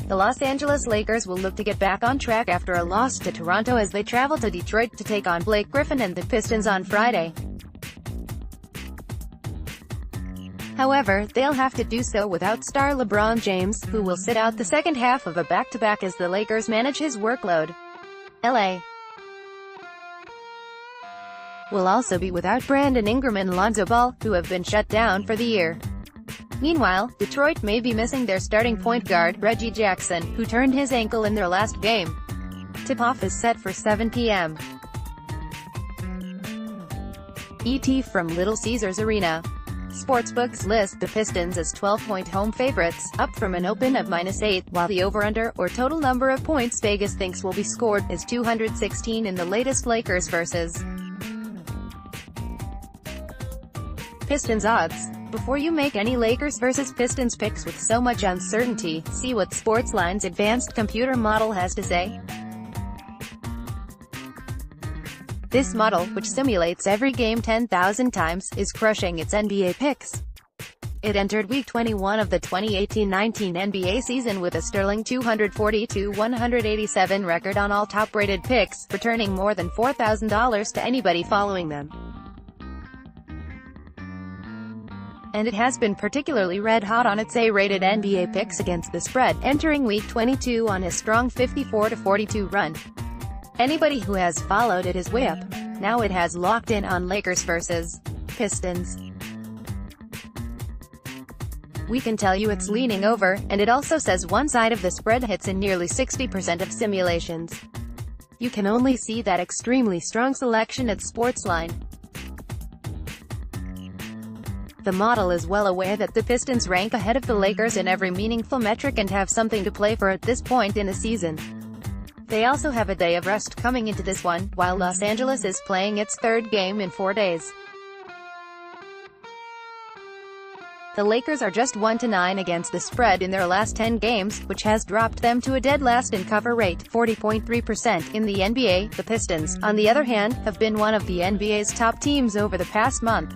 the Los Angeles Lakers will look to get back on track after a loss to Toronto as they travel to Detroit to take on Blake Griffin and the Pistons on Friday. However, they'll have to do so without star LeBron James, who will sit out the second half of a back-to-back as the Lakers manage his workload. LA will also be without Brandon Ingram and Lonzo Ball, who have been shut down for the year. Meanwhile, Detroit may be missing their starting point guard, Reggie Jackson, who turned his ankle in their last game. Tip-off is set for 7 p.m. ET from Little Caesars Arena. Sportsbooks list the Pistons as 12-point home favorites, up from an open of -8, while the over-under, or total number of points Vegas thinks will be scored, is 216 in the latest Lakers vs. Pistons odds. Before you make any Lakers vs. Pistons picks with so much uncertainty, see what Sportsline's advanced computer model has to say. This model, which simulates every game 10,000 times, is crushing its NBA picks. It entered Week 21 of the 2018-19 NBA season with a sterling 240-187 record on all top-rated picks, returning more than $4,000 to anybody following them. And it has been particularly red-hot on its A-rated NBA picks against the spread, entering Week 22 on a strong 54-42 run. Anybody who has followed it is way up. Now it has locked in on Lakers vs. Pistons. We can tell you it's leaning over, and it also says one side of the spread hits in nearly 60% of simulations. You can only see that extremely strong selection at Sportsline. The model is well aware that the Pistons rank ahead of the Lakers in every meaningful metric and have something to play for at this point in the season. They also have a day of rest coming into this one, while Los Angeles is playing its third game in 4 days. The Lakers are just 1-9 against the spread in their last 10 games, which has dropped them to a dead last in cover rate, 40.3% in the NBA. The Pistons, on the other hand, have been one of the NBA's top teams over the past month.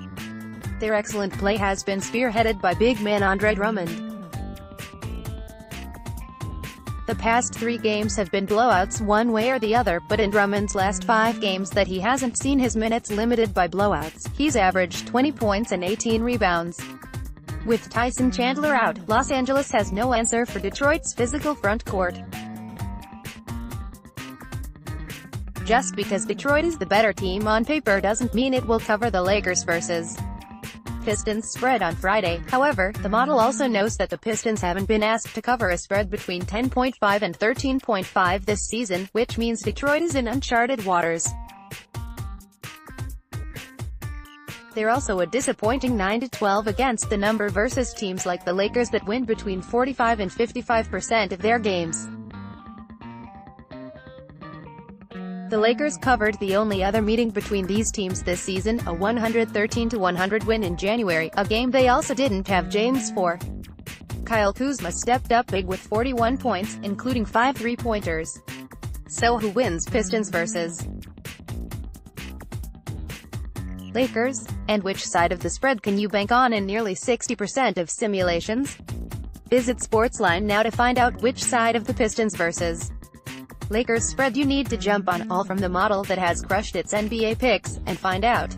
Their excellent play has been spearheaded by big man Andre Drummond. The past 3 games have been blowouts one way or the other, but in Drummond's last 5 games that he hasn't seen his minutes limited by blowouts, he's averaged 20 points and 18 rebounds. With Tyson Chandler out, Los Angeles has no answer for Detroit's physical front court. Just because Detroit is the better team on paper doesn't mean it will cover the Lakers vs. Pistons spread on Friday. However, the model also knows that the Pistons haven't been asked to cover a spread between 10.5 and 13.5 this season, which means Detroit is in uncharted waters. They're also a disappointing 9-12 against the number versus teams like the Lakers that win between 45 and 55% of their games. The Lakers covered the only other meeting between these teams this season, a 113-100 win in January, a game they also didn't have James for. Kyle Kuzma stepped up big with 41 points, including 5 three-pointers. So who wins Pistons vs. Lakers? And which side of the spread can you bank on in nearly 60% of simulations? Visit Sportsline now to find out which side of the Pistons vs. Lakers spread you need to jump on, all from the model that has crushed its NBA picks, and find out.